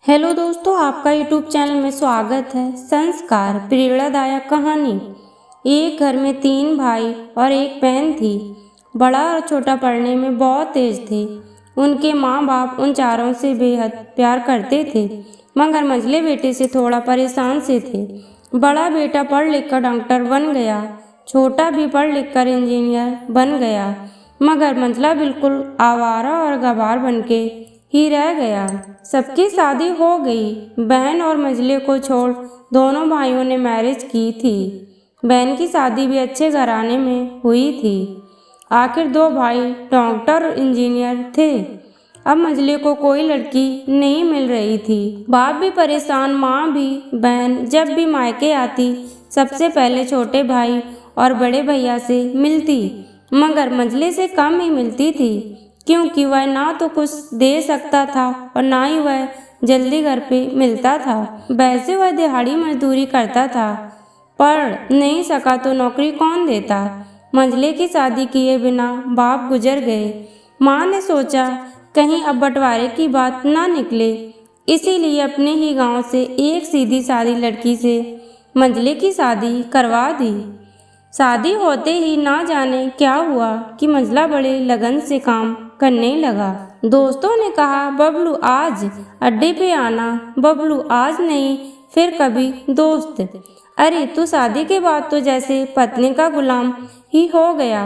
Hello दोस्तों, आपका YouTube channel में स्वागत है। संस्कार प्रेरणादायक कहानी। एक घर में 3 भाई और एक बहन थी। बड़ा और छोटा पढ़ने में बहुत तेज थे। उनके माँ बाप उन चारों से बेहद प्यार करते थे, मगर मंझले बेटे से थोड़ा परेशान से थे। बड़ा बेटा पढ़ लिख कर डॉक्टर बन गया, छोटा भी पढ़ लिख कर इंजीनियर बन गया, मगर मंझला बिल्कुल आवारा और गवार बन के ही रह गया। सबकी शादी हो गई। बहन और मंझले को छोड़ दोनों भाइयों ने मैरिज की थी। बहन की शादी भी अच्छे घराने में हुई थी। आखिर 2 भाई डॉक्टर और इंजीनियर थे। अब मंझले को कोई लड़की नहीं मिल रही थी। बाप भी परेशान, माँ भी। बहन जब भी मायके आती सबसे पहले छोटे भाई और बड़े भैया से मिलती, मगर मंझले से कम ही मिलती थी, क्योंकि वह ना तो कुछ दे सकता था और ना ही वह जल्दी घर पे मिलता था। वैसे वह दिहाड़ी मजदूरी करता था, पढ़ नहीं सका तो नौकरी कौन देता। मंझले की शादी किए बिना बाप गुजर गए। माँ ने सोचा कहीं अब बंटवारे की बात ना निकले, इसीलिए अपने ही गांव से एक सीधी सादी लड़की से मंझले की शादी करवा दी। शादी होते ही ना जाने क्या हुआ कि मंझला बड़े लगन से काम करने लगा। दोस्तों ने कहा, बबलू आज अड्डे पे आना। बबलू आज नहीं फिर कभी दोस्त। अरे तू शादी के बाद तो जैसे पत्नी का गुलाम ही हो गया।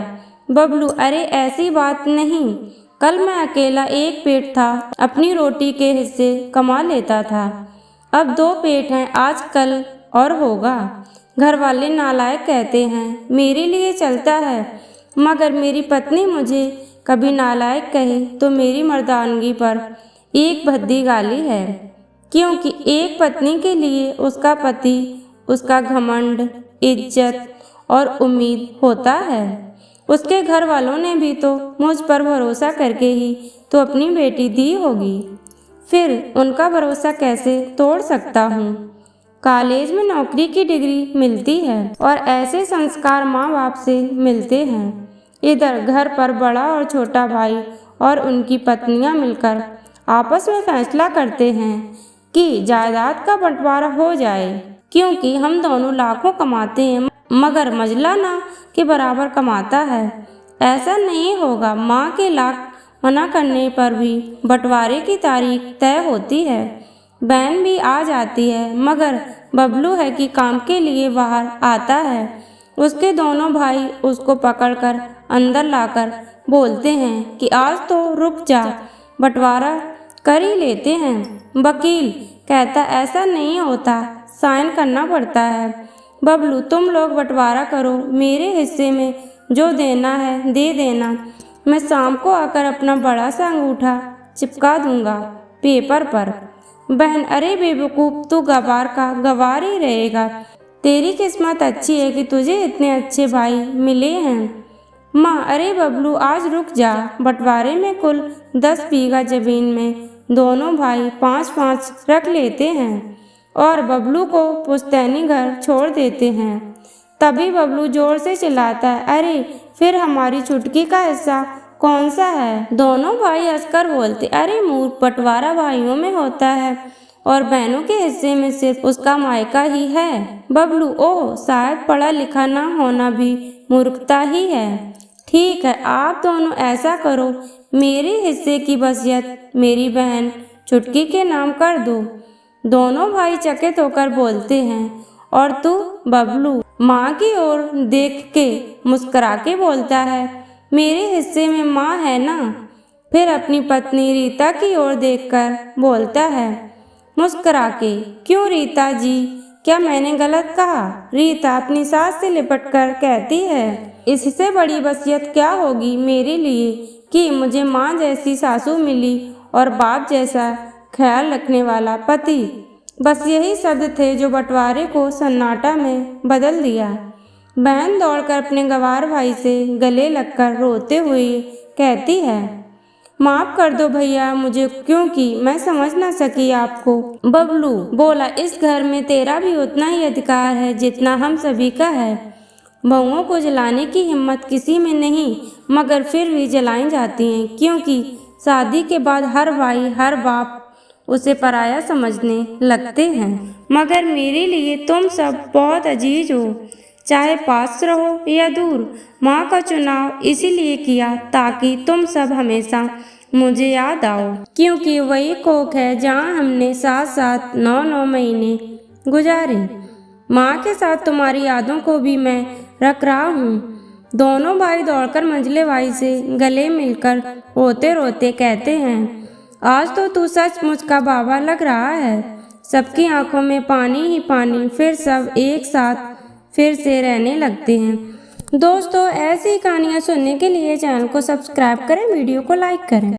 बबलू, अरे ऐसी बात नहीं, कल मैं अकेला एक पेट था, अपनी रोटी के हिस्से कमा लेता था। अब 2 पेट हैं, आज कल और होगा। घर वाले नालायक कहते हैं, मेरे लिए चलता है, मगर मेरी पत्नी मुझे कभी नालायक कहे तो मेरी मर्दानगी पर एक भद्दी गाली है, क्योंकि एक पत्नी के लिए उसका पति उसका घमंड, इज्जत और उम्मीद होता है। उसके घर वालों ने भी तो मुझ पर भरोसा करके ही तो अपनी बेटी दी होगी, फिर उनका भरोसा कैसे तोड़ सकता हूँ। कॉलेज में नौकरी की डिग्री मिलती है और ऐसे संस्कार माँ बाप से मिलते हैं। इधर घर पर बड़ा और छोटा भाई और उनकी पत्नियां मिलकर आपस में फैसला करते हैं कि जायदाद का बंटवारा हो जाए, क्योंकि हम दोनों लाखों कमाते हैं, मगर मंझला ना के बराबर कमाता है। ऐसा नहीं होगा। माँ के लाख मना करने पर भी बंटवारे की तारीख तय होती है। बहन भी आ जाती है, मगर बबलू है कि काम के लिए बाहर आता है। उसके दोनों भाई उसको पकड़कर अंदर लाकर बोलते हैं कि आज तो रुक जा, बंटवारा कर ही लेते हैं। वकील कहता, ऐसा नहीं होता, साइन करना पड़ता है। बबलू, तुम लोग बंटवारा करो, मेरे हिस्से में जो देना है दे देना। मैं शाम को आकर अपना बड़ा सा अंगूठा चिपका दूंगा पेपर पर। बहन, अरे बेवकूफ, तू गवार का गवार ही रहेगा। तेरी किस्मत अच्छी है कि तुझे इतने अच्छे भाई मिले हैं। माँ, अरे बबलू आज रुक जा, बंटवारे में कुल 10 बीघा जमीन में दोनों भाई 5-5 रख लेते हैं और बबलू को पुश्तैनी घर छोड़ देते हैं। तभी बबलू जोर से चिल्लाता है, अरे फिर हमारी छुटकी का हिस्सा कौन सा है। दोनों भाई हंसकर बोलते, अरे मूर्ख, बंटवारा भाइयों में होता है और बहनों के हिस्से में सिर्फ उसका मायका ही है। बबलू, ओह, शायद पढ़ा लिखा ना होना भी मूर्खता ही है। ठीक है, आप दोनों ऐसा करो, मेरे हिस्से की वसीयत मेरी बहन छुटकी के नाम कर दो। दोनों भाई चकित होकर बोलते हैं, और तू? बबलू माँ की ओर देख के मुस्कुरा के बोलता है, मेरे हिस्से में माँ है ना। फिर अपनी पत्नी रीता की ओर देखकर बोलता है मुस्कुरा के, क्यों रीता जी, क्या मैंने गलत कहा? रीता अपनी सास से लिपट कर कहती है, इससे बड़ी वसीयत क्या होगी मेरे लिए कि मुझे माँ जैसी सासू मिली और बाप जैसा ख्याल रखने वाला पति। बस यही शब्द थे जो बंटवारे को सन्नाटा में बदल दिया। बहन दौड़कर अपने गवार भाई से गले लगकर रोते हुए कहती है, माफ कर दो भैया मुझे, क्योंकि मैं समझ ना सकी आपको। बबलू बोला, इस घर में तेरा भी उतना ही अधिकार है जितना हम सभी का है। बहुओं को जलाने की हिम्मत किसी में नहीं, मगर फिर भी जलाई जाती हैं, क्योंकि शादी के बाद हर भाई हर बाप उसे पराया समझने लगते हैं। मगर मेरे लिए तुम सब बहुत अजीज हो, चाहे पास रहो या दूर। माँ का चुनाव इसीलिए किया ताकि तुम सब हमेशा मुझे याद आओ, क्योंकि वही कोख है जहाँ हमने साथ साथ 9 महीने गुजारे। माँ के साथ तुम्हारी यादों को भी मैं रख रहा हूँ। दोनों भाई दौड़कर मंझले भाई से गले मिलकर रोते रोते कहते हैं, आज तो तू सचमुच का बाबा लग रहा है। सबकी आंखों में पानी ही पानी। फिर सब एक साथ फिर से रहने लगते हैं। दोस्तों, ऐसी कहानियाँ सुनने के लिए चैनल को सब्सक्राइब करें, वीडियो को लाइक करें।